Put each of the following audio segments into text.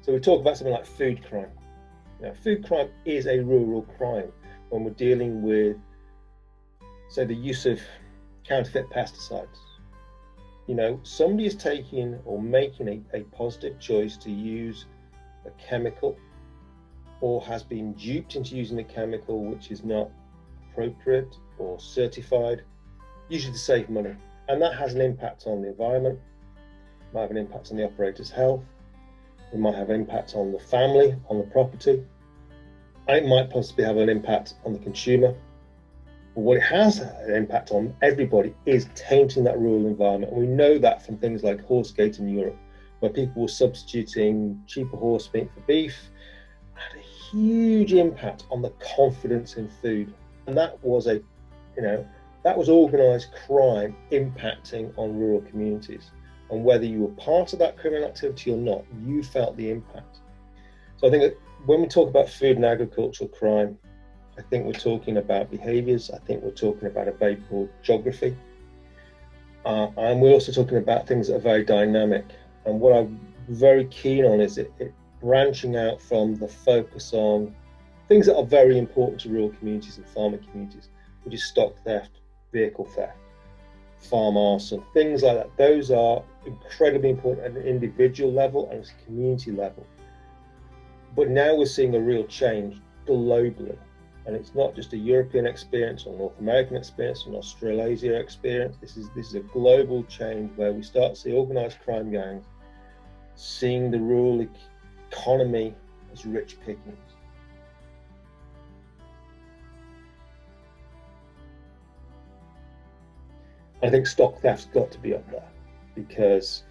So we talk about something like food crime. Now, food crime is a rural crime when we're dealing with, say, the use of counterfeit pesticides. Somebody is taking or making a positive choice to use a chemical, or has been duped into using a chemical which is not appropriate or certified, usually to save money. And that has an impact on the environment, it might have an impact on the operator's health, it might have an impact on the family, on the property, and it might possibly have an impact on the consumer. But what it has an impact on everybody is tainting that rural environment. And we know that from things like Horsegate in Europe, where people were substituting cheaper horse meat for beef, had a huge impact on the confidence in food. And that was organised crime impacting on rural communities. And whether you were part of that criminal activity or not, you felt the impact. So I think that when we talk about food and agricultural crime, I think we're talking about behaviours. I think we're talking about a very broad geography. And we're also talking about things that are very dynamic. And what I'm very keen on is it branching out from the focus on things that are very important to rural communities and farming communities, which is stock theft, vehicle theft, farm arson, things like that. Those are incredibly important at an individual level and at a community level. But now we're seeing a real change globally. And it's not just a European experience or North American experience or an Australasia experience. This is a global change where we start to see organised crime gangs seeing the rural economy as rich pickings. I think stock theft's got to be up there because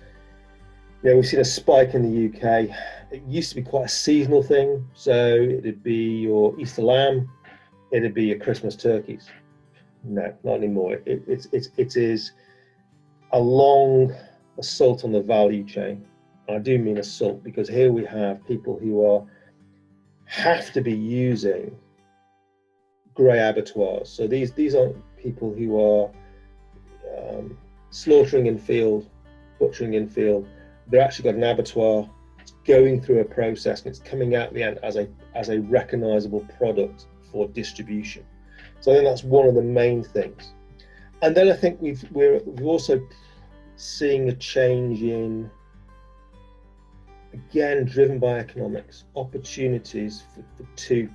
we've seen a spike in the UK. It used to be quite a seasonal thing, so it'd be your Easter lamb, it'd be your Christmas turkeys. No, not anymore. It is a long assault on the value chain. And I do mean assault because here we have people who have to be using grey abattoirs. So these aren't people who are slaughtering in field, butchering in field. They've actually got an abattoir. It's going through a process and it's coming out at the end as a recognisable product for distribution. So I think that's one of the main things. And then I think we're also seeing a change in, again, driven by economics, opportunities for two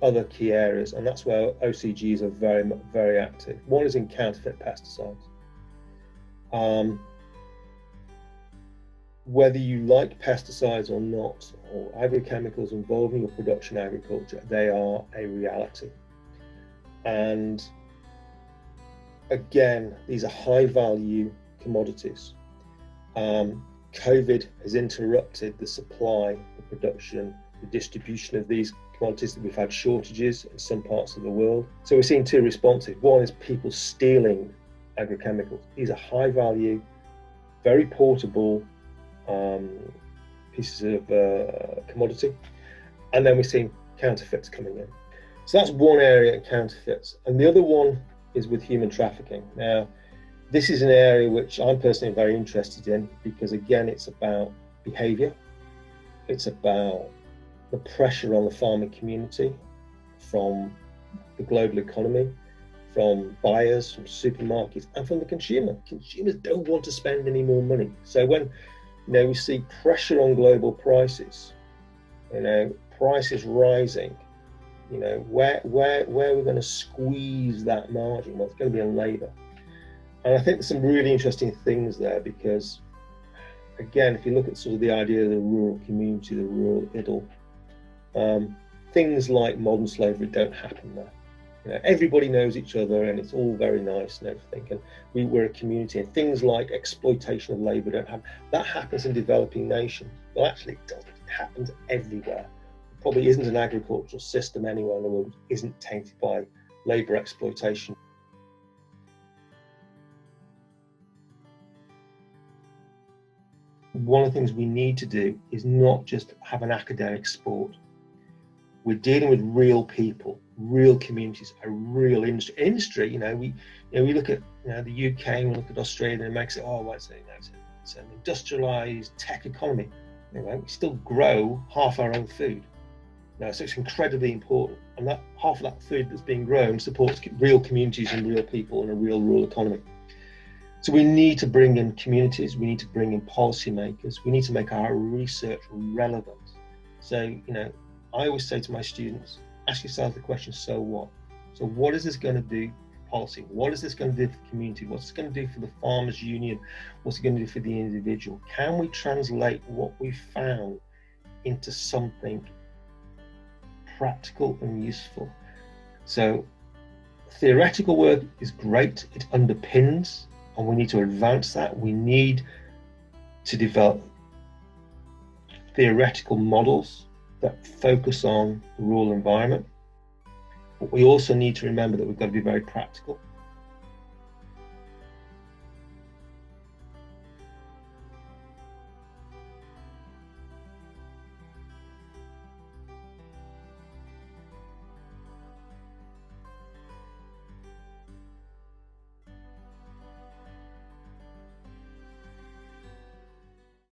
other key areas, and that's where OCGs are very, very active. One is in counterfeit pesticides. Whether you like pesticides or not, or agrochemicals involving your production agriculture, they are a reality. And again, these are high value commodities. COVID has interrupted the supply, the production, the distribution of these commodities that we've had shortages in some parts of the world. So we're seeing two responses. One is people stealing agrochemicals. These are high value, very portable pieces of commodity. And then we're seeing counterfeits coming in. So that's one area in counterfeits. And the other one is with human trafficking. Now, this is an area which I'm personally very interested in because, again, it's about behaviour. It's about the pressure on the farming community from the global economy, from buyers, from supermarkets, and from the consumer. Consumers don't want to spend any more money. So when we see pressure on global prices, prices rising, where we're going to squeeze that margin? Well, it's going to be on labour. And I think there's some really interesting things there because, again, if you look at sort of the idea of the rural community, the rural idyll, things like modern slavery don't happen there. Everybody knows each other and it's all very nice and everything. And we're a community, and things like exploitation of labour don't happen. That happens in developing nations. Well, actually, it doesn't. It happens everywhere. There probably isn't an agricultural system anywhere in the world that isn't tainted by labour exploitation. One of the things we need to do is not just have an academic sport. We're dealing with real people, real communities, a real industry. We look at the UK and we look at Australia and it makes it it's an industrialised tech economy. We still grow half our own food. So it's incredibly important, and that half of that food that's being grown supports real communities and real people and a real rural economy. So we need to bring in communities, we need to bring in policymakers, we need to make our research relevant. So, I always say to my students, ask yourself the question, so what? So what is this going to do for policy? What is this going to do for the community? What's it going to do for the farmers union? What's it going to do for the individual? Can we translate what we found into something practical and useful? So theoretical work is great, it underpins, and we need to advance that. We need to develop theoretical models that focus on the rural environment, but we also need to remember that we've got to be very practical.